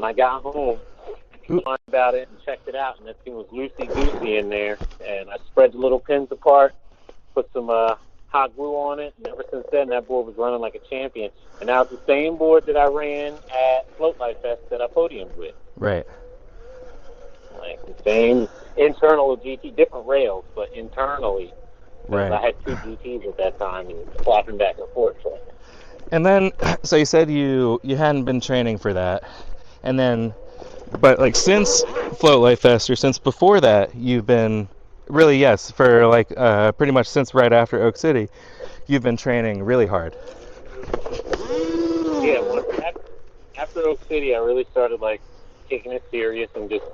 when I got home, I learned about it and checked it out, and that thing was loosey-goosey in there. And I spread the little pins apart, put some hot glue on it, and ever since then, that board was running like a champion. And now it's the same board that I ran at Float Life Fest that I podiumed with. Right. Like the same internal GT, different rails, but internally. Right. I had two GTs at that time and flopping back and forth. So. And then, so you said you hadn't been training for that, and then, but like since Float Life Fest or since before that, you've been really, yes, for like pretty much since right after Oak City, you've been training really hard. Yeah, after Oak City, I really started like taking it serious and just.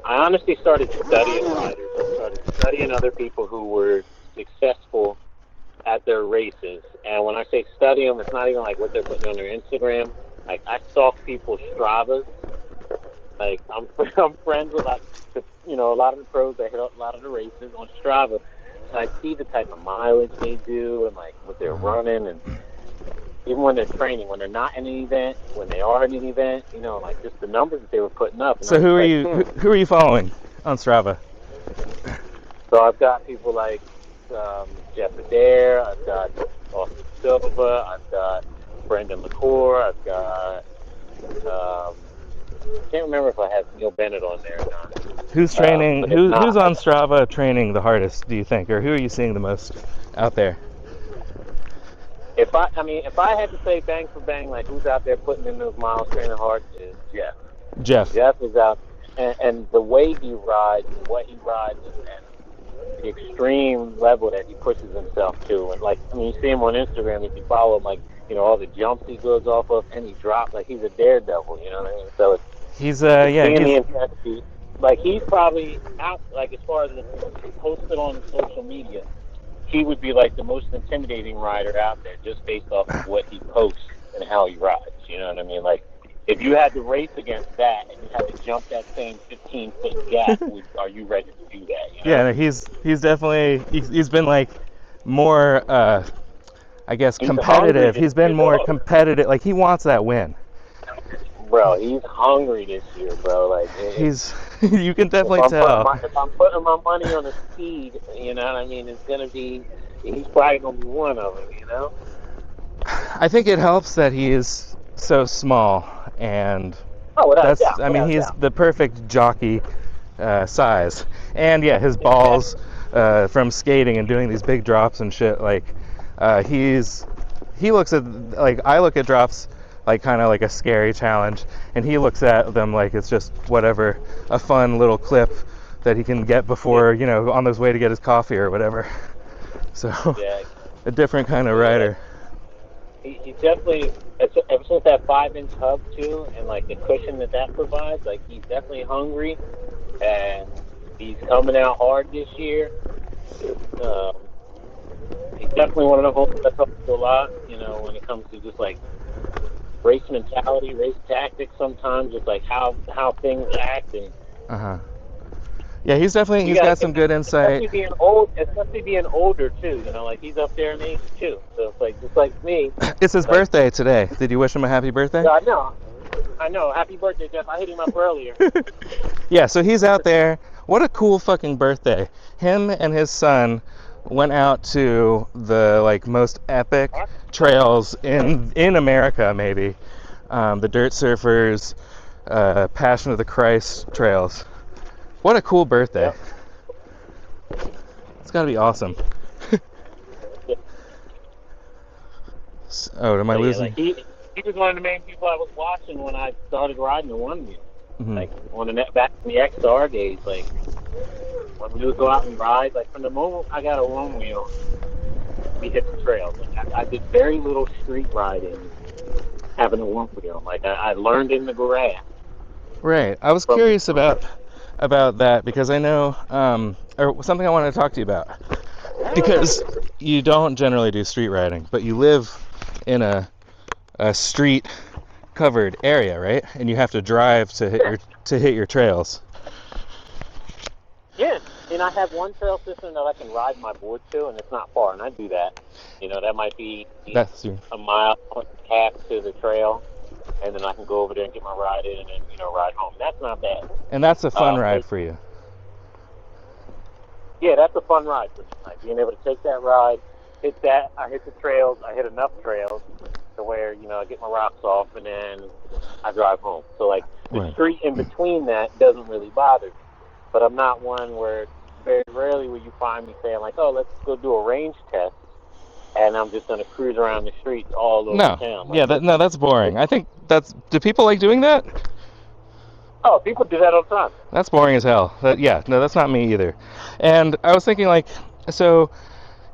I honestly started studying riders. I started studying other people who were successful at their races. And when I say study them, it's not even like what they're putting on their Instagram. Like, I stalk people's Stravas. Like, I'm friends with, like, a lot of the pros that hit a lot of the races on Strava. So I see the type of mileage they do and, like, what they're running. And even when they're training, when they're not in an event, when they are in an event, like, just the numbers that they were putting up. And so who are you following on Strava? So I've got people like Jeff Adair, I've got Austin Silva, I've got Brendan LaCour, I've got I can't remember if I have Neil Bennett on there or not. Who's training? Who's on Strava training the hardest? Do you think, or who are you seeing the most out there? If I had to say bang for bang, like who's out there putting in those miles training hard, is Jeff. Jeff is out, and the way he rides and what he rides and the extreme level that he pushes himself to, and you see him on Instagram if you follow him, all the jumps he goes off of, and he drops like he's a daredevil, you know what I mean? So he's the intensity, like he's probably out, like as far as posted on social media, he would be like the most intimidating rider out there just based off of what he posts and how he rides, you know what I mean? Like if you had to race against that and you had to jump that same 15-foot gap, are you ready to do that? You know? Yeah, he's definitely he's been like more I guess competitive. He's been more competitive. Like he wants that win. Bro, he's hungry this year, bro. Like you can definitely tell. If I'm putting my money on the speed, you know what I mean, it's gonna be. He's probably gonna be one of them, you know. I think it helps that he is so small, and he's the perfect jockey size. And yeah, his balls from skating and doing these big drops and shit. Like he looks at, like, I look at drops like kind of like a scary challenge, and he looks at them like it's just whatever, a fun little clip that he can get before, on his way to get his coffee or whatever. So a different kind of rider. He definitely, ever since that 5-inch hub too, and like the cushion that provides, like he's definitely hungry, and he's coming out hard this year. He's definitely one of the folks that talks a lot, when it comes to just like race mentality, race tactics. Sometimes just like how things act and. Yeah, he's got some good insight. Especially being older too, like he's up there in age too. So it's like just like me. It's his birthday today. Did you wish him a happy birthday? Yeah, I know. Happy birthday, Jeff. I hit him up earlier. Yeah, so he's out there. What a cool fucking birthday. Him and his son went out to the most epic trails in America, maybe. The Dirt Surfers, Passion of the Christ trails. What a cool birthday. Yep. It's got to be awesome. Am I losing? He was one of the main people I was watching when I started riding the one wheel. Mm-hmm. Like back in the XR days, like when we would go out and ride, like from the moment I got a one wheel, we hit the trails. Like I did very little street riding having a one wheel. Like I learned in the grass. Right. I was curious about that because I know, or something I wanted to talk to you about, because you don't generally do street riding, but you live in a street covered area, right? And you have to drive to hit your trails. Yeah, and I have one trail system that I can ride my board to, and it's not far, and I do that. That might be a mile and a half to the trail. and then I can go over there and get my ride in and then, ride home. That's not bad. And that's a fun ride for you. Yeah, that's a fun ride for me. Like being able to take that ride, hit that, I hit the trails, I hit enough trails to where, I get my rocks off and then I drive home. So like the street in between that doesn't really bother me. But I'm not one where very rarely will you find me saying like, oh, let's go do a range test, and I'm just going to cruise around the streets all over town. Like, yeah, that's boring. I think do people like doing that? Oh, people do that all the time. That's boring as hell. That's not me either. And I was thinking like, so,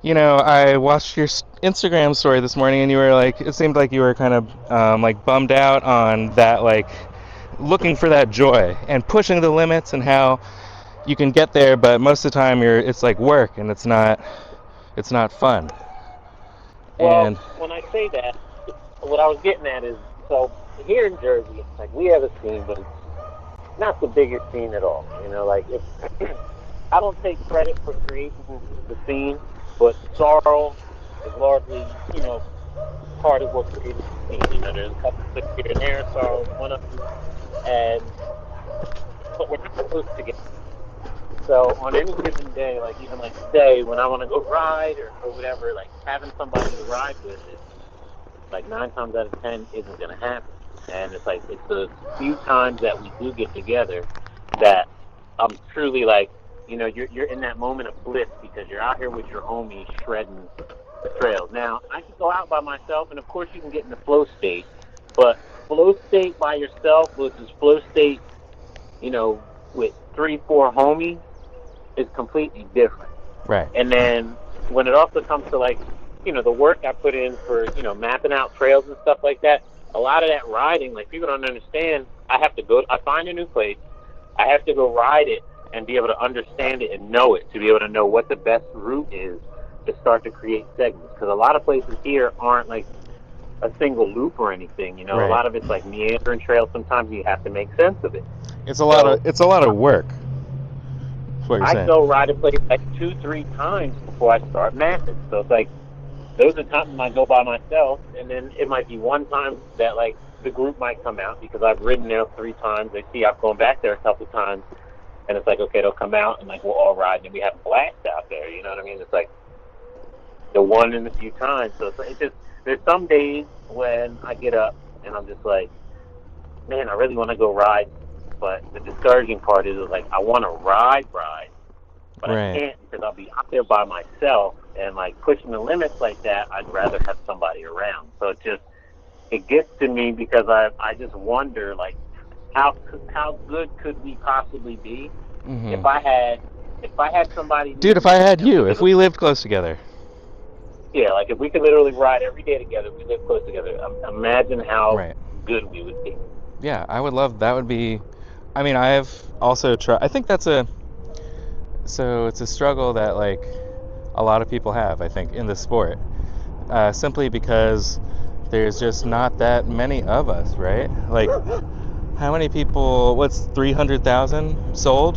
I watched your Instagram story this morning, and you were like, it seemed like you were kind of like bummed out on that, like looking for that joy and pushing the limits and how you can get there, but most of the time it's like work and it's not fun. Well, when I say that, what I was getting at is, so here in Jersey, like we have a scene, but it's not the biggest scene at all. Like if I don't take credit for creating the scene, but SARL is largely, part of what created the scene. There's a couple of things here and there. SARL is one of them, but we're not close together. So on any given day, like even like today, when I want to go ride or whatever, like having somebody to ride with is like 9 times out of 10 isn't going to happen. And it's like it's the few times that we do get together that I'm truly like, you're in that moment of bliss because you're out here with your homies shredding the trails. Now, I can go out by myself, and of course you can get in the flow state, but flow state by yourself versus flow state, with 3-4 homies is completely different. Right. And then when it also comes to like, the work I put in for, mapping out trails and stuff like that, a lot of that riding, like people don't understand, I find a new place, I have to go ride it and be able to understand it and know it, to be able to know what the best route is to start to create segments. Because a lot of places here aren't like a single loop or anything, A lot of it's like meandering trails. Sometimes you have to make sense of it. It's a lot of work. That's what you're saying. I go ride a place like 2-3 times before I start mapping. So it's like, those are times I go by myself, and then it might be one time that like the group might come out because I've ridden there 3 times. They see I've gone back there a couple times, and it's like, okay, they'll come out and like we'll all ride and we have a blast out there. You know what I mean? It's like the one in a few times. So it's just, there's some days when I get up and I'm just like, man, I really want to go ride, but the discouraging part is like I want to ride, but I can't because I'll be out there by myself, and like pushing the limits like that, I'd rather have somebody around. So it gets to me because I just wonder like how good could we possibly be if I had somebody. Dude, if I had you, if we lived close together. Yeah, like if we could literally ride every day together, we live close together. Imagine how good we would be. Yeah, I would love that. Would be, I mean, I've also tried. I think it's a struggle that like a lot of people have, I think, in the sport, simply because there's just not that many of us, right? Like, how many people? What's 300,000 sold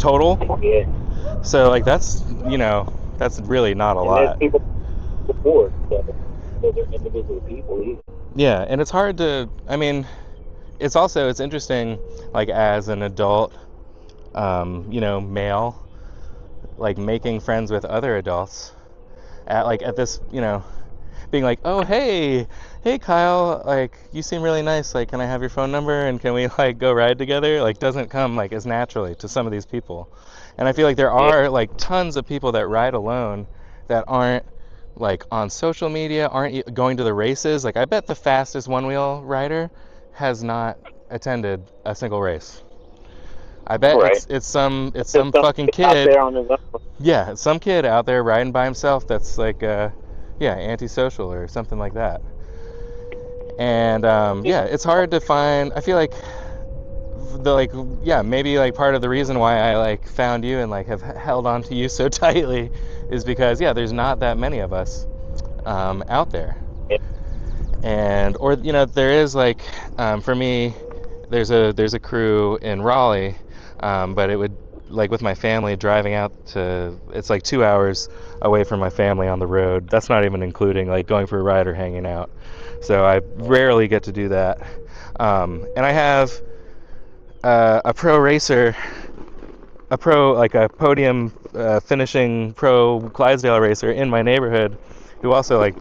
total? Yeah. So like that's really not a lot. There's people support, so they're individual people either. Yeah, and it's hard to. I mean, it's interesting, like as an adult, male, like making friends with other adults at this, being like, oh, hey Kyle, like you seem really nice, like can I have your phone number and can we like go ride together, like doesn't come like as naturally to some of these people. And I feel like there are like tons of people that ride alone that aren't like on social media, aren't going to the races. Like I bet the fastest one-wheel rider has not attended a single race. I bet it's some fucking kid out there on his own. Yeah, some kid out there riding by himself that's like antisocial or something like that. And it's hard to find. I feel like maybe like part of the reason why I like found you and like have held on to you so tightly is because there's not that many of us out there. And there is like for me there's a crew in Raleigh, but it would like with my family, driving out to, it's like 2 hours away from my family on the road. That's not even including like going for a ride or hanging out. So I rarely get to do that. And I have a pro racer, like a podium finishing pro Clydesdale racer in my neighborhood, who also like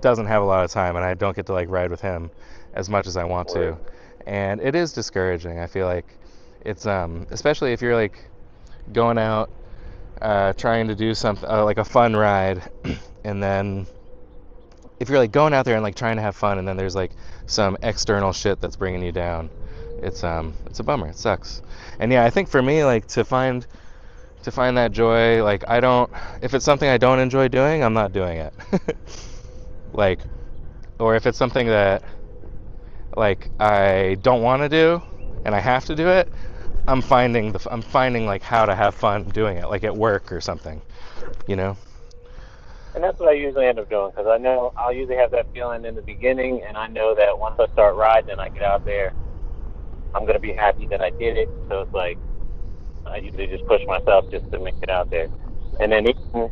doesn't have a lot of time, and I don't get to like ride with him as much as I want to. And it is discouraging. I feel like it's especially if you're like going out trying to do something like a fun ride, and then if you're like going out there and like trying to have fun, and then there's like some external shit that's bringing you down, it's a bummer. It sucks. And yeah, I think for me, like to find that joy, like I don't, if it's something I don't enjoy doing, I'm not doing it. Like, or if it's something that like I don't want to do and I have to do it, I'm finding like how to have fun doing it, like at work or something, you know. And that's what I usually end up doing, because I know I'll usually have that feeling in the beginning, and I know that once I start riding and I get out there, I'm going to be happy that I did it. So it's like I usually just push myself just to make it out there. And then even,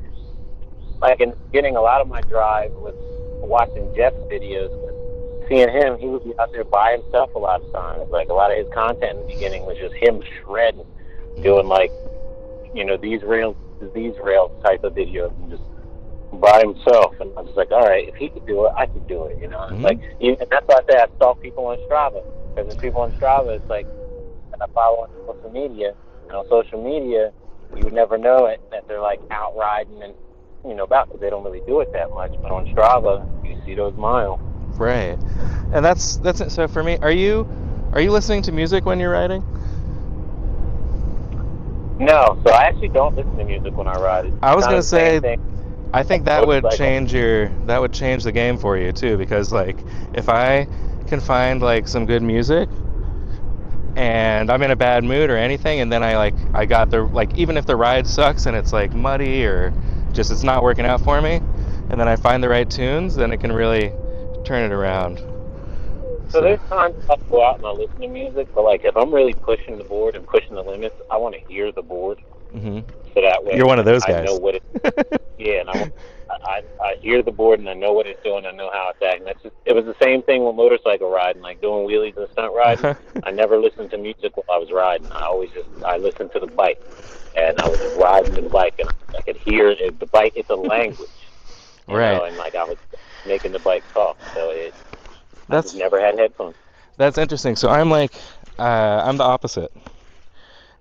like in the beginning, a lot of my drive was watching Jeff's videos. Seeing him, he would be out there by himself a lot of times. Like a lot of his content in the beginning was just him shredding, doing like, you know, these rails type of videos, and just by himself. And I was like, all right, if he could do it, I could do it. You know, it's like, and that's why I say I stalk people on Strava, because there's people on Strava, it's like, that I follow on social media, and on social media, you would never know it, that they're like out riding and, you know, about, because they don't really do it that much. But on Strava, you see those miles. Right. And that's it. So for me, are you listening to music when you're riding? No, so I actually don't listen to music when I ride. I was gonna say, I think that would change the game for you too, because like if I can find like some good music and I'm in a bad mood or anything, and then I got the, like, even if the ride sucks and it's like muddy or just it's not working out for me, and then I find the right tunes, then it can really turn it around. So there's times I go out and I listen to music, but like if I'm really pushing the board and pushing the limits, I want to hear the board. Mm-hmm. So that way you're one of those guys. I know what it. Yeah, and I hear the board and I know what it's doing. I know how it's acting. It was the same thing with motorcycle riding, like doing wheelies and stunt riding. I never listened to music while I was riding. I listened to the bike, and I was just riding the bike, and I could hear it, the bike. It's a language, you know, and like I was making the bike talk. So I just never had headphones. That's interesting. So I'm like, I'm the opposite,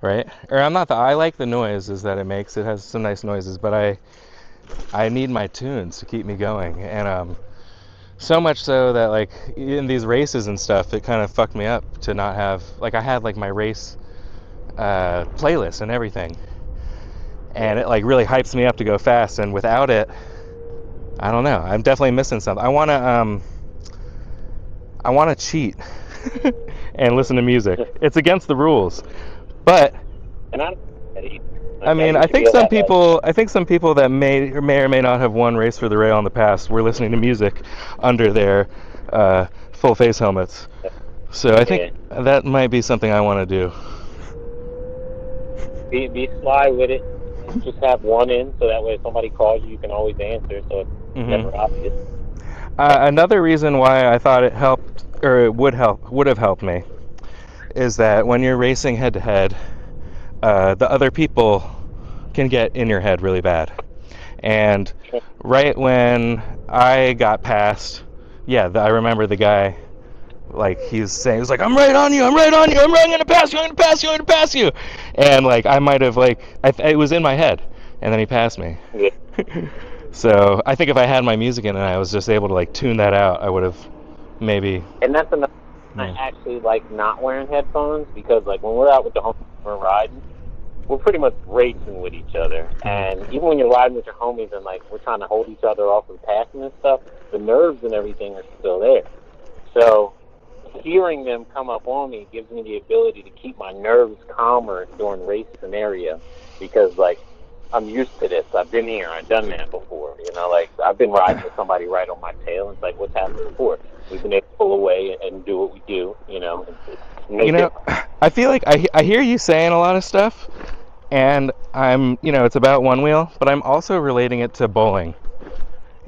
right? Or I'm not I like the noises that it makes. It has some nice noises, but I need my tunes to keep me going. And so much so that like in these races and stuff, it kind of fucked me up to not have, like, I had like my race playlist and everything, and it like really hypes me up to go fast. And without it, I don't know. I'm definitely missing something. I want to cheat and listen to music. It's against the rules, but I mean, I think some people that may or may not have won Race for the Rail in the past were listening to music under their full face helmets. So I think that might be something I want to do. Be sly with it. Just have one in, so that way if somebody calls you, you can always answer, so it's never obvious. Another reason why I thought it helped, or it would have helped me, is that when you're racing head to head, the other people can get in your head really bad. And right when I got past, I remember the guy, like, he was like, I'm right on you, I'm gonna pass you. And like I might have, like, it was in my head, and then he passed me. Yeah. So I think if I had my music in and I was just able to like tune that out, I would have maybe. And that's another. I actually like not wearing headphones, because like when we're out with the homies, we're riding, we're pretty much racing with each other. And even when you're riding with your homies and like we're trying to hold each other off of passing and stuff, the nerves and everything are still there. So hearing them come up on me gives me the ability to keep my nerves calmer during race scenario, because like I'm used to this. I've been here. I've done that before. You know, like I've been riding with somebody right on my tail. And it's like, what's happened before? We've been able to pull away and do what we do. You know, I feel like I hear you saying a lot of stuff, And I'm, it's about one wheel, but I'm also relating it to bowling.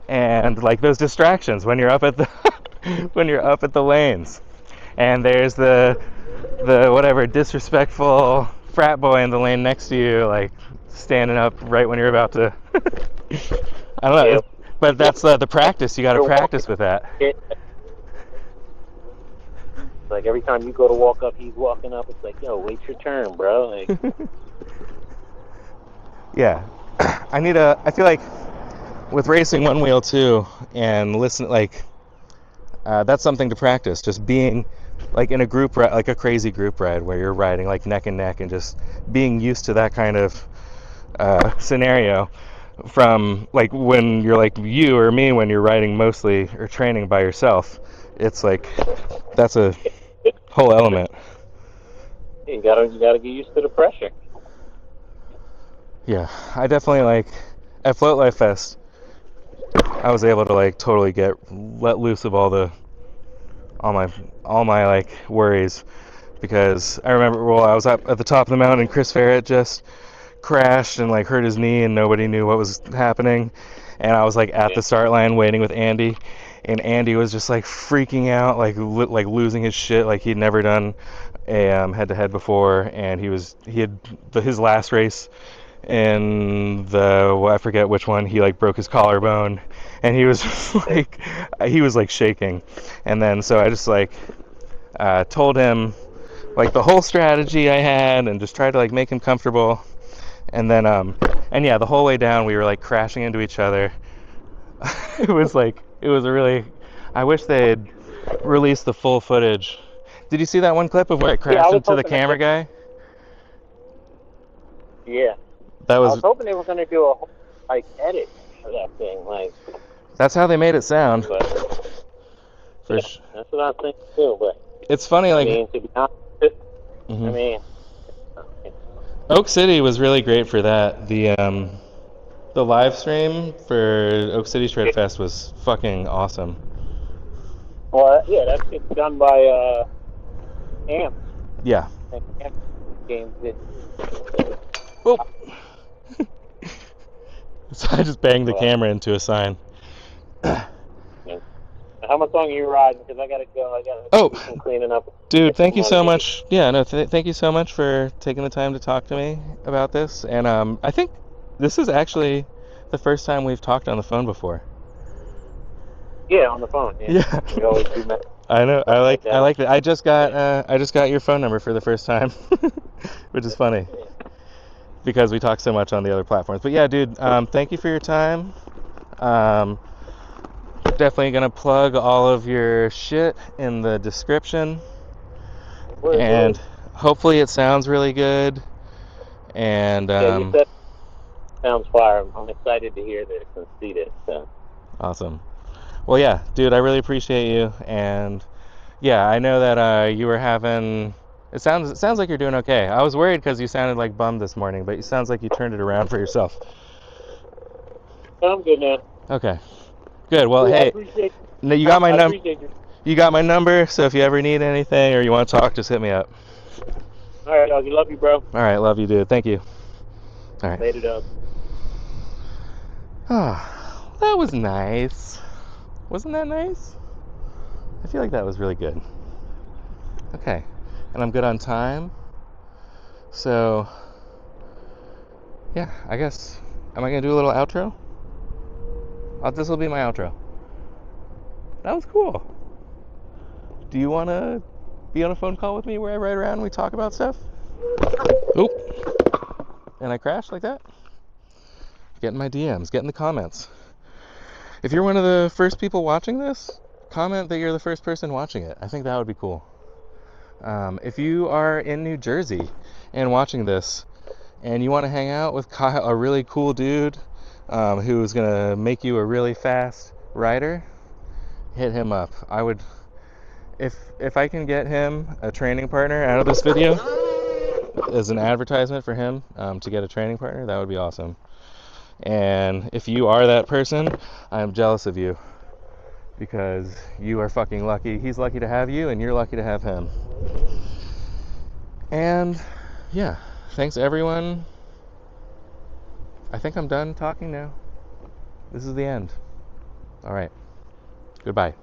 And like those distractions when you're up at the when you're up at the lanes, and there's the whatever disrespectful frat boy in the lane next to you, like standing up right when you're about to. I don't know, Yeah. but that's the practice. You got to practice with that. Like every time you go to walk up, he's walking up. It's like, yo, wait your turn, bro. Like, yeah, I feel like with racing one wheel too, and listen, like that's something to practice. Just being like in a group ride, like a crazy group ride where you're riding like neck and neck, and just being used to that kind of scenario. From like when you're like you or me when you're riding mostly or training by yourself, it's like that's a whole element. you gotta get used to the pressure. Yeah, I definitely like at Float Life Fest. I was able to like totally let loose of all my like worries, because I remember I was up at the top of the mountain and Chris Ferret just crashed and like hurt his knee and nobody knew what was happening, and I was like at the start line waiting with Andy, and Andy was just like freaking out, like losing his shit, like he'd never done a head-to-head before, and he had his last race in I forget which one, he like broke his collarbone, and he was like shaking, and then so I just like told him like the whole strategy I had and just tried to like make him comfortable. And then, and yeah, the whole way down, we were like crashing into each other. It was a really, I wish they had released the full footage. Did you see that one clip of where it crashed into the camera guy? Yeah. I was hoping they were going to do a like edit for that thing. Like, that's how they made it sound. That's what I think too. But it's funny, like, I mean, to be honest, I mean, Oak City was really great for that. The live stream for Oak City Shred Fest was fucking awesome. Well, yeah, that's just done by Amp. Yeah. Amp games did. Whoop. So I just banged the camera into a sign. How much longer are you riding? Because I gotta go. I gotta do some cleaning up. Dude, thank you so much. Yeah, no, thank you so much for taking the time to talk to me about this. And I think this is actually the first time we've talked on the phone before. Yeah, on the phone. Yeah. We always do that. I know. I like it. I just got your phone number for the first time, which is funny because we talk so much on the other platforms. But yeah, dude, thank you for your time. Definitely gonna plug all of your shit in the description, and hopefully it sounds really good. And yeah, you said sounds fire. I'm excited to hear this and see this. So. Awesome. Well, yeah, dude, I really appreciate you, and yeah, I know that you were having. It sounds like you're doing okay. I was worried because you sounded like bummed this morning, but it sounds like you turned it around for yourself. I'm good now. Okay. Good. Well, hey, you got my number. You got my number, so if you ever need anything or you want to talk, just hit me up. All right, dog. Love you, bro. All right, love you, dude. Thank you. All right. Later, dog. Oh, that was nice. Wasn't that nice? I feel like that was really good. Okay, and I'm good on time. So, yeah, I guess, am I going to do a little outro? This will be my outro. That was cool. Do you want to be on a phone call with me where I ride around and we talk about stuff? Oop. And I crashed like that? Get in my DMs, get in the comments. If you're one of the first people watching this, comment that you're the first person watching it. I think that would be cool. If you are in New Jersey and watching this and you want to hang out with Kyle, a really cool dude who's going to make you a really fast rider, hit him up. I would, if I can get him a training partner out of this video as an advertisement for him to get a training partner, that would be awesome. And if you are that person, I am jealous of you because you are fucking lucky. He's lucky to have you and you're lucky to have him. And yeah, thanks everyone I think I'm done talking now. This is the end. All right. Goodbye.